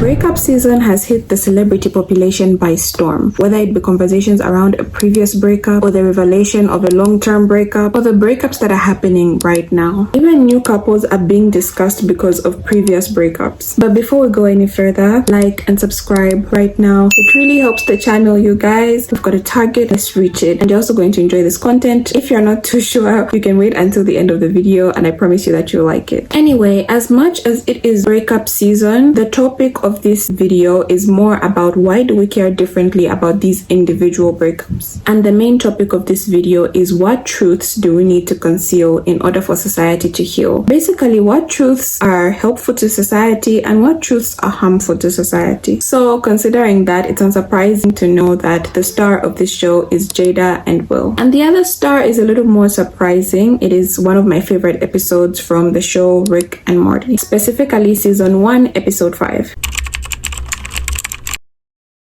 Breakup season has hit the celebrity population by storm, whether it be conversations around a previous breakup or the revelation of a long-term breakup or the breakups that are happening right now. Even new couples are being discussed because of previous breakups. But before we go any further, like and subscribe right now. It really helps the channel, you guys. We've got a target, let's reach it. And you're also going to enjoy this content. If you're not too sure, you can wait until the end of the video and I promise you that you'll like it. Anyway, as much as it is breakup season, the topic of this video is more about why do we care differently about these individual breakups. And the main topic of this video is what truths do we need to conceal in order for society to heal. Basically, what truths are helpful to society and what truths are harmful to society. So considering that, it's unsurprising to know that the star of this show is Jada and Will. And the other star is a little more surprising. It is one of my favorite episodes from the show Rick and Morty, specifically season 1, episode 5.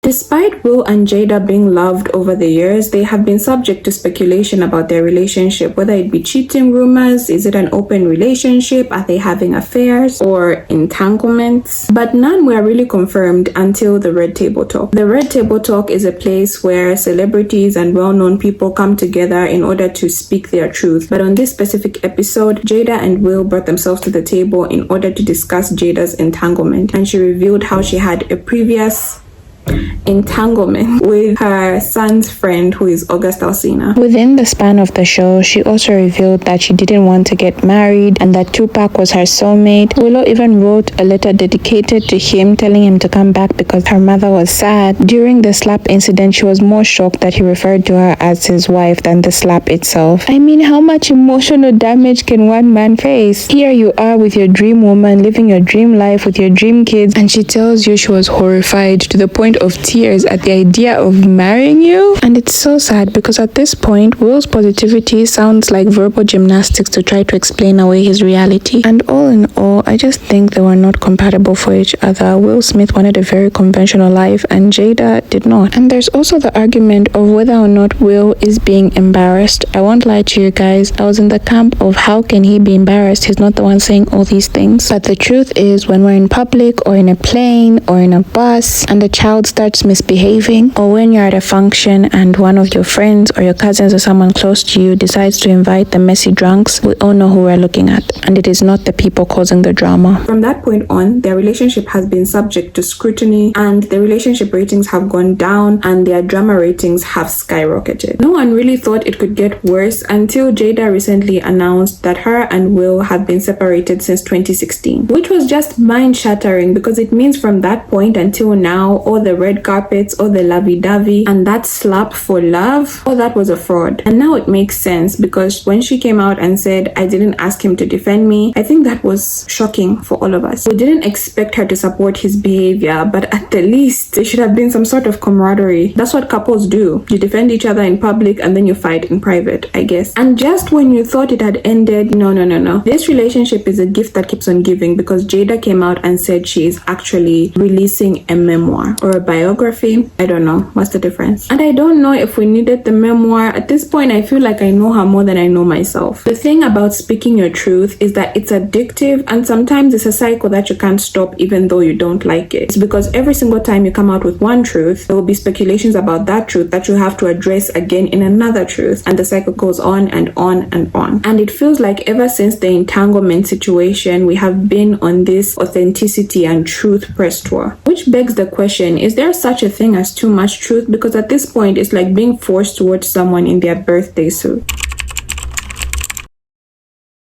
Despite Will and Jada being loved over the years, they have been subject to speculation about their relationship, whether it be cheating rumors, is it an open relationship, are they having affairs or entanglements? But none were really confirmed until the Red Table Talk. The Red Table Talk is a place where celebrities and well-known people come together in order to speak their truth. But on this specific episode, Jada and Will brought themselves to the table in order to discuss Jada's entanglement, and she revealed how she had a previous entanglement with her son's friend, who is August Alsina. Within the span of the show, she also revealed that she didn't want to get married and that Tupac was her soulmate. Willow even wrote a letter dedicated to him, telling him to come back because her mother was sad. During the slap incident, she was more shocked that he referred to her as his wife than the slap itself. I mean, how much emotional damage can one man face? Here you are with your dream woman, living your dream life with your dream kids, and she tells you she was horrified to the point of tears at the idea of marrying you. And it's so sad because at this point, Will's positivity sounds like verbal gymnastics to try to explain away his reality. And all in all, I just think they were not compatible for each other. Will Smith wanted a very conventional life and Jada did not. And there's also the argument of whether or not Will is being embarrassed. I won't lie to you guys, I was in the camp of how can he be embarrassed? He's not the one saying all these things. But the truth is, when we're in public or in a plane or in a bus and a child starts misbehaving, or when you're at a function and one of your friends or your cousins or someone close to you decides to invite the messy drunks, we all know who we're looking at, and it is not the people causing the drama. From that point on, their relationship has been subject to scrutiny and the relationship ratings have gone down and their drama ratings have skyrocketed. No one really thought it could get worse until Jada recently announced that her and Will have been separated since 2016, which was just mind-shattering because it means from that point until now, all the red carpets or the lovey-dovey and that slap for love, all that was a fraud. And now it makes sense because when she came out and said, I didn't ask him to defend me, I think that was shocking for all of us. We didn't expect her to support his behavior, but at the least there should have been some sort of camaraderie. That's what couples do. You defend each other in public and then you fight in private, I guess. And just when you thought it had ended, no. This relationship is a gift that keeps on giving because Jada came out and said she is actually releasing a memoir or a biography. I don't know what's the difference, and I don't know if we needed the memoir. At this point, I feel like I know her more than I know myself. The thing about speaking your truth is that it's addictive, and sometimes it's a cycle that you can't stop even though you don't like it. It's because every single time you come out with one truth, there will be speculations about that truth that you have to address again in another truth, and the cycle goes on and on and on. And it feels like ever since the entanglement situation, we have been on this authenticity and truth press tour, which begs the question, is there such a thing as too much truth? Because at this point, it's like being forced towards someone in their birthday suit.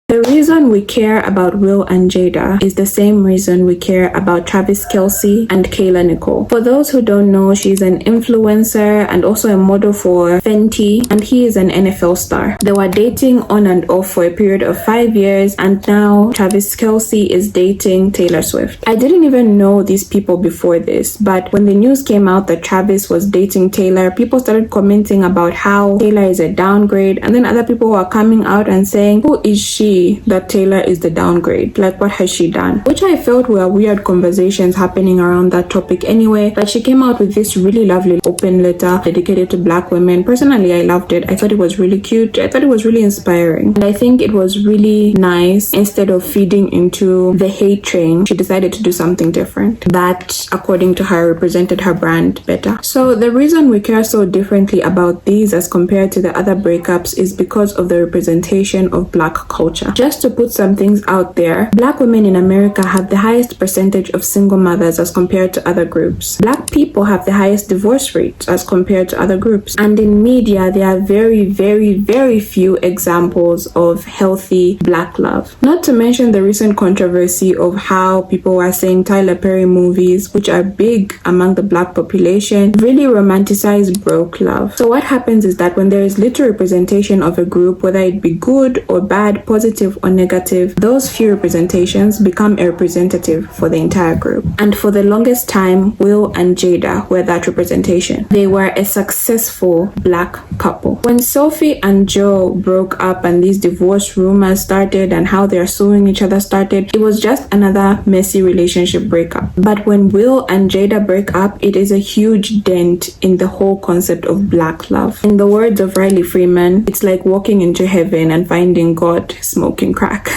The reason we care about Will and Jada is the same reason we care about Travis Kelce and Kayla Nicole. For those who don't know, she's an influencer and also a model for Fenty, and he is an NFL star. They were dating on and off for a period of 5 years, and now Travis Kelce is dating Taylor Swift. I didn't even know these people before this, but when the news came out that Travis was dating Taylor, people started commenting about how Taylor is a downgrade, and then other people were coming out and saying, who is she that Taylor is the downgrade. Like, what has she done? Which I felt were weird conversations happening around that topic anyway, but she came out with this really lovely open letter dedicated to Black women. Personally, I loved it. I thought it was really cute. I thought it was really inspiring. And I think it was really nice. Instead of feeding into the hate train, she decided to do something different that, according to her, represented her brand better. So the reason we care so differently about these as compared to the other breakups is because of the representation of Black culture. Just to put some things out there, Black women in America have the highest percentage of single mothers as compared to other groups. Black people have the highest divorce rates as compared to other groups. And in media, there are very, very, very few examples of healthy Black love. Not to mention the recent controversy of how people were saying Tyler Perry movies, which are big among the Black population, really romanticize broke love. So what happens is that when there is little representation of a group, whether it be good or bad, positive or negative, those few representations become a representative for the entire group. And for the longest time, Will and Jada were that representation. They were a successful Black couple. When Sophie and Joe broke up and these divorce rumors started and how they're suing each other started, it was just another messy relationship breakup. But when Will and Jada break up, it is a huge dent in the whole concept of Black love. In the words of Riley Freeman, it's like walking into heaven and finding God smoking crack.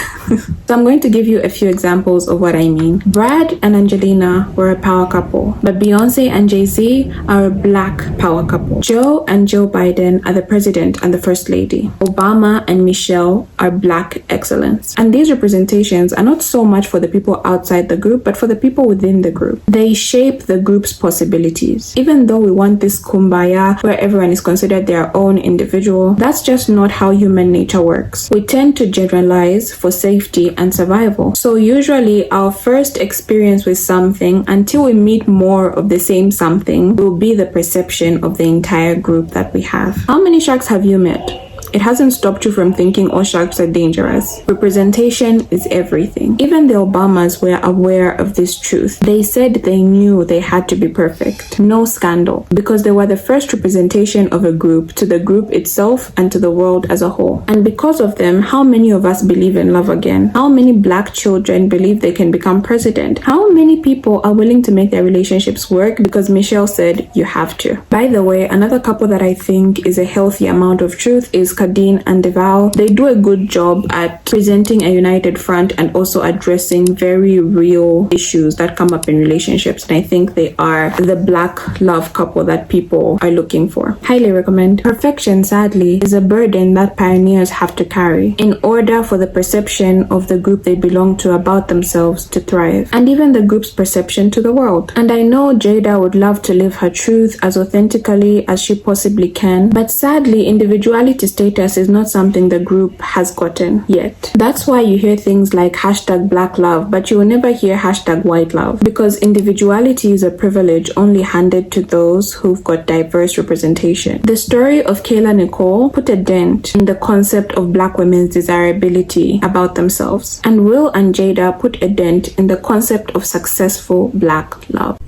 So I'm going to give you a few examples of what I mean. Brad and Angelina were a power couple, but Beyonce and Jay-Z are a Black power couple. Joe and Joe Biden are the president and the first lady. Obama and Michelle are Black excellence. And these representations are not so much for the people outside the group, but for the people within the group. They shape the group's possibilities. Even though we want this kumbaya where everyone is considered their own individual, that's just not how human nature works. We tend to generalize for safety and survival. So usually our first experience with something, until we meet more of the same something, will be the perception of the entire group that we have. How many sharks have you met? It hasn't stopped you from thinking all sharks are dangerous. Representation is everything. Even the Obamas were aware of this truth. They said they knew they had to be perfect. No scandal. Because they were the first representation of a group to the group itself and to the world as a whole. And because of them, how many of us believe in love again? How many Black children believe they can become president? How many people are willing to make their relationships work because Michelle said you have to? By the way, another couple that I think is a healthy amount of truth is Kadeen and Deval. They do a good job at presenting a united front and also addressing very real issues that come up in relationships. And I think they are the Black love couple that people are looking for. Highly recommend. Perfection, sadly, is a burden that pioneers have to carry in order for the perception of the group they belong to about themselves to thrive, and even the group's perception to the world. And I know Jada would love to live her truth as authentically as she possibly can, but sadly, individuality status is not something the group has gotten yet. That's why you hear things like hashtag Black love, but you will never hear hashtag white love, because individuality is a privilege only handed to those who've got diverse representation. The story of Kayla Nicole put a dent in the concept of Black women's desirability about themselves, and Will and Jada put a dent in the concept of successful Black love.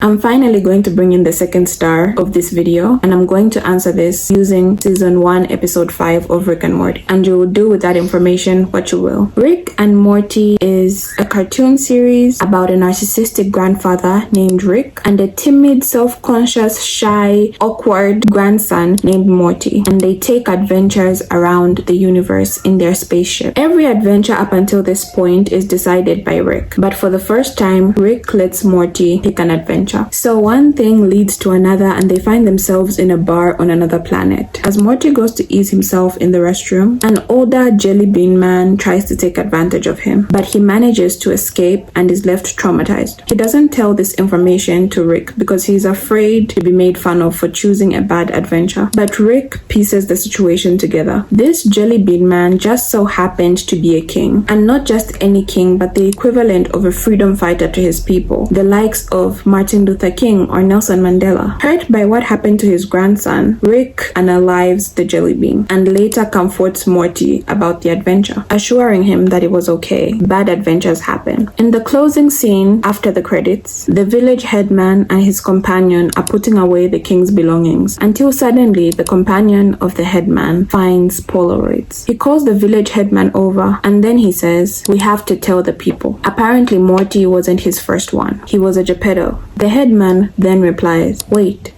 I'm finally going to bring in the second star of this video, and I'm going to answer this using season 1 episode 5 of Rick and Morty, and you will do with that information what you will. Rick and Morty is a cartoon series about a narcissistic grandfather named Rick and a timid, self-conscious, shy, awkward grandson named Morty, and they take adventures around the universe in their spaceship. Every adventure up until this point is decided by Rick, but for the first time, Rick lets Morty pick an adventure. So one thing leads to another and they find themselves in a bar on another planet. As Morty goes to ease himself in the restroom, an older jelly bean man tries to take advantage of him, but he manages to escape and is left traumatized. He doesn't tell this information to Rick because he's afraid to be made fun of for choosing a bad adventure, but Rick pieces the situation together. This jelly bean man just so happened to be a king, and not just any king, but the equivalent of a freedom fighter to his people, the likes of Martin Martin Luther King or Nelson Mandela. Hurt by what happened to his grandson, Rick unalives the jelly bean and later comforts Morty about the adventure, assuring him that it was okay. Bad adventures happen. In the closing scene, after the credits, the village headman and his companion are putting away the king's belongings until suddenly the companion of the headman finds Polaroids. He calls the village headman over and then he says, "We have to tell the people." Apparently Morty wasn't his first one. He was a Geppetto. The headman then replies, "Wait,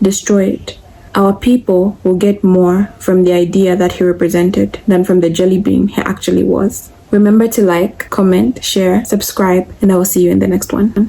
destroy it. Our people will get more from the idea that he represented than from the jelly bean he actually was." Remember to like, comment, share, subscribe, and I will see you in the next one.